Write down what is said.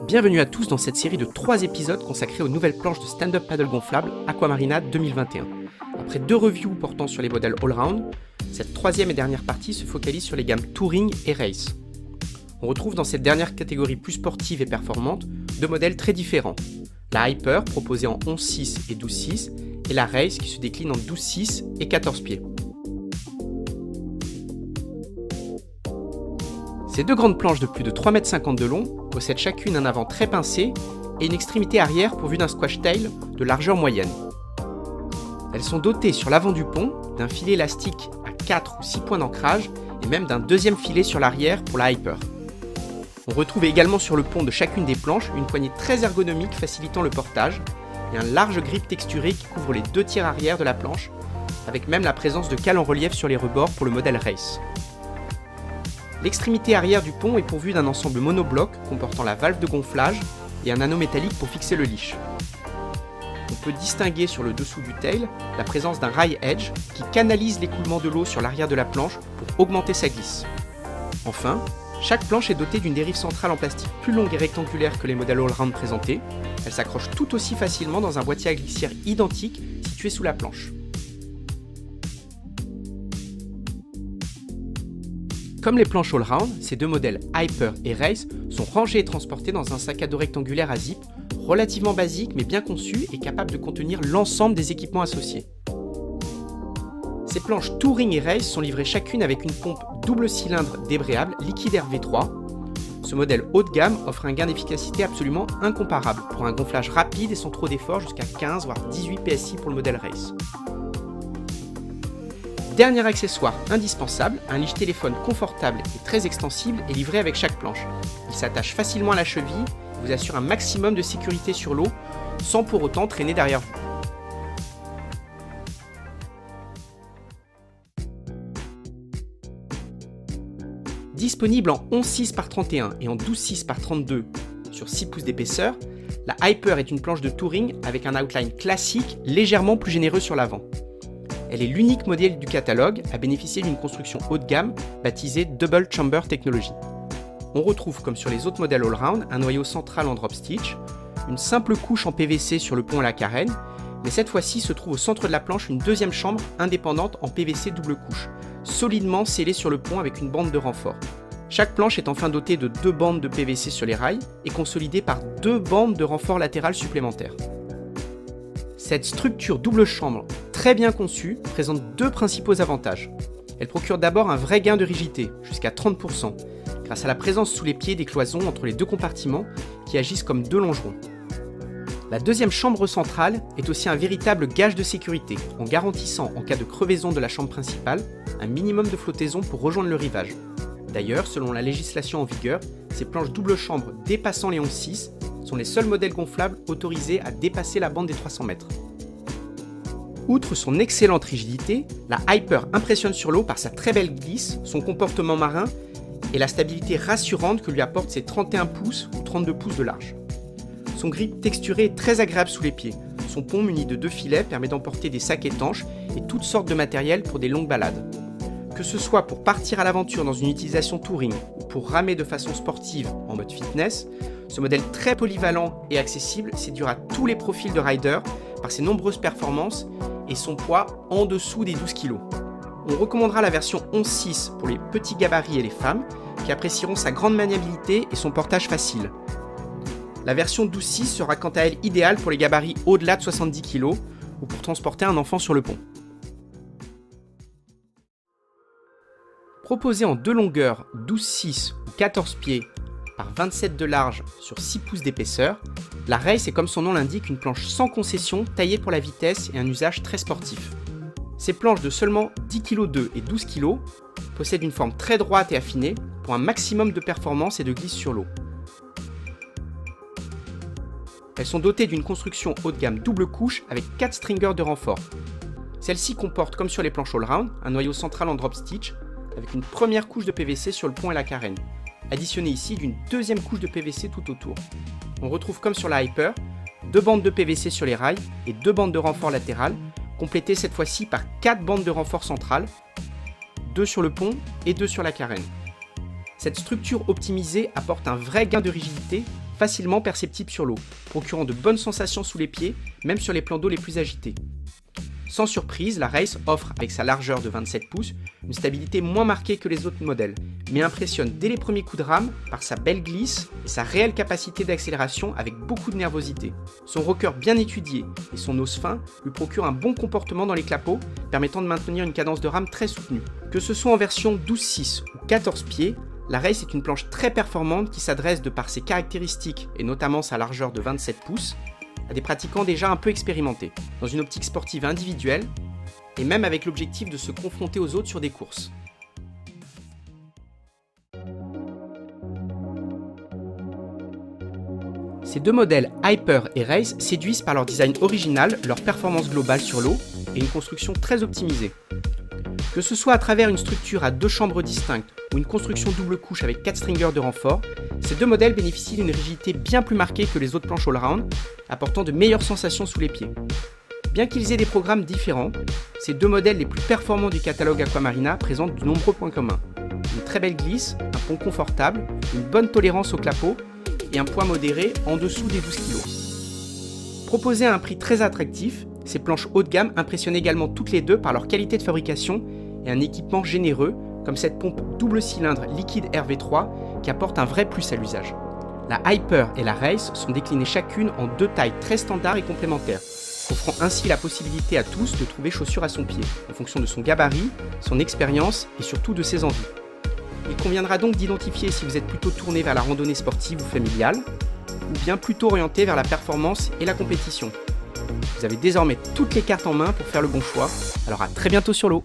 Bienvenue à tous dans cette série de 3 épisodes consacrés aux nouvelles planches de stand-up paddle gonflable Aquamarina 2021. Après 2 reviews portant sur les modèles all-round, cette 3e et dernière partie se focalise sur les gammes Touring et Race. On retrouve dans cette dernière catégorie plus sportive et performante 2 modèles très différents. La Hyper proposée en 11.6 et 12.6 et la Race qui se décline en 12.6 et 14 pieds. Ces 2 grandes planches de plus de 3,50 m de long possèdent chacune un avant très pincé et une extrémité arrière pourvue d'un squash tail de largeur moyenne. Elles sont dotées sur l'avant du pont d'un filet élastique à 4 ou 6 points d'ancrage et même d'un deuxième filet sur l'arrière pour la Hyper. On retrouve également sur le pont de chacune des planches une poignée très ergonomique facilitant le portage et un large grip texturé qui couvre les 2 tiers arrière de la planche, avec même la présence de cales en relief sur les rebords pour le modèle Race. L'extrémité arrière du pont est pourvue d'un ensemble monobloc comportant la valve de gonflage et un anneau métallique pour fixer le leash. On peut distinguer sur le dessous du tail la présence d'un rail edge qui canalise l'écoulement de l'eau sur l'arrière de la planche pour augmenter sa glisse. Enfin, chaque planche est dotée d'une dérive centrale en plastique plus longue et rectangulaire que les modèles all-round présentés. Elle s'accroche tout aussi facilement dans un boîtier à glissière identique situé sous la planche. Comme les planches all-round, ces 2 modèles Hyper et Race sont rangés et transportés dans un sac à dos rectangulaire à zip, relativement basique mais bien conçu et capable de contenir l'ensemble des équipements associés. Ces planches Touring et Race sont livrées chacune avec une pompe double cylindre débrayable Liquidair V3. Ce modèle haut de gamme offre un gain d'efficacité absolument incomparable pour un gonflage rapide et sans trop d'efforts jusqu'à 15 voire 18 PSI pour le modèle Race. Dernier accessoire indispensable, un leash téléphone confortable et très extensible est livré avec chaque planche. Il s'attache facilement à la cheville et vous assure un maximum de sécurité sur l'eau sans pour autant traîner derrière vous. Disponible en 11.6 par 31 et en 12.6 par 32 sur 6 pouces d'épaisseur, la Hyper est une planche de touring avec un outline classique légèrement plus généreux sur l'avant. Elle est l'unique modèle du catalogue à bénéficier d'une construction haut de gamme baptisée Double Chamber Technology. On retrouve, comme sur les autres modèles all-round, un noyau central en drop stitch, une simple couche en PVC sur le pont et la carène, mais cette fois-ci se trouve au centre de la planche une deuxième chambre indépendante en PVC double couche, solidement scellée sur le pont avec une bande de renfort. Chaque planche est enfin dotée de 2 bandes de PVC sur les rails et consolidée par 2 bandes de renfort latérales supplémentaires. Cette structure double chambre très bien conçue présente 2 principaux avantages. Elle procure d'abord un vrai gain de rigidité, jusqu'à 30%, grâce à la présence sous les pieds des cloisons entre les 2 compartiments qui agissent comme 2 longerons. La deuxième chambre centrale est aussi un véritable gage de sécurité, en garantissant, en cas de crevaison de la chambre principale, un minimum de flottaison pour rejoindre le rivage. D'ailleurs, selon la législation en vigueur, ces planches double chambre dépassant les 11.6 sont les seuls modèles gonflables autorisés à dépasser la bande des 300 mètres. Outre son excellente rigidité, la Hyper impressionne sur l'eau par sa très belle glisse, son comportement marin et la stabilité rassurante que lui apportent ses 31 pouces ou 32 pouces de large. Son grip texturé est très agréable sous les pieds. Son pont muni de 2 filets permet d'emporter des sacs étanches et toutes sortes de matériel pour des longues balades. Que ce soit pour partir à l'aventure dans une utilisation touring ou pour ramer de façon sportive en mode fitness, ce modèle très polyvalent et accessible séduira tous les profils de riders par ses nombreuses performances et son poids en dessous des 12 kg. On recommandera la version 11.6 pour les petits gabarits et les femmes qui apprécieront sa grande maniabilité et son portage facile. La version 12.6 sera quant à elle idéale pour les gabarits au-delà de 70 kg ou pour transporter un enfant sur le pont. Proposée en 2 longueurs 12.6 ou 14 pieds par 27 de large sur 6 pouces d'épaisseur, la Race est comme son nom l'indique une planche sans concession taillée pour la vitesse et un usage très sportif. Ces planches de seulement 10 kg et 12 kg possèdent une forme très droite et affinée pour un maximum de performance et de glisse sur l'eau. Elles sont dotées d'une construction haut de gamme double couche avec 4 stringers de renfort. Celle-ci comporte, comme sur les planches all-round, un noyau central en drop stitch avec une première couche de PVC sur le pont et la carène, additionnée ici d'une deuxième couche de PVC tout autour. On retrouve comme sur la Hyper, 2 bandes de PVC sur les rails et 2 bandes de renfort latérales, complétées cette fois-ci par 4 bandes de renfort centrales, 2 sur le pont et 2 sur la carène. Cette structure optimisée apporte un vrai gain de rigidité facilement perceptible sur l'eau, procurant de bonnes sensations sous les pieds, même sur les plans d'eau les plus agités. Sans surprise, la Race offre, avec sa largeur de 27 pouces, une stabilité moins marquée que les autres modèles, mais impressionne dès les premiers coups de rame par sa belle glisse et sa réelle capacité d'accélération avec beaucoup de nervosité. Son rocker bien étudié et son nose fin lui procurent un bon comportement dans les clapots, permettant de maintenir une cadence de rame très soutenue. Que ce soit en version 12-6 ou 14 pieds, la Race est une planche très performante qui s'adresse de par ses caractéristiques, et notamment sa largeur de 27 pouces, à des pratiquants déjà un peu expérimentés, dans une optique sportive individuelle, et même avec l'objectif de se confronter aux autres sur des courses. Ces deux modèles Hyper et Race séduisent par leur design original, leur performance globale sur l'eau et une construction très optimisée. Que ce soit à travers une structure à 2 chambres distinctes ou une construction double couche avec 4 stringers de renfort, ces deux modèles bénéficient d'une rigidité bien plus marquée que les autres planches all-round, apportant de meilleures sensations sous les pieds. Bien qu'ils aient des programmes différents, ces deux modèles les plus performants du catalogue Aquamarina présentent de nombreux points communs. Une très belle glisse, un pont confortable, une bonne tolérance au clapot et un poids modéré en dessous des 12 kg. Proposées à un prix très attractif, ces planches haut de gamme impressionnent également toutes les deux par leur qualité de fabrication et un équipement généreux, comme cette pompe double cylindre liquide RV3 qui apporte un vrai plus à l'usage. La Hyper et la Race sont déclinées chacune en 2 tailles très standards et complémentaires, offrant ainsi la possibilité à tous de trouver chaussure à son pied, en fonction de son gabarit, son expérience et surtout de ses envies. Il conviendra donc d'identifier si vous êtes plutôt tourné vers la randonnée sportive ou familiale, ou bien plutôt orienté vers la performance et la compétition. Vous avez désormais toutes les cartes en main pour faire le bon choix, alors à très bientôt sur l'eau.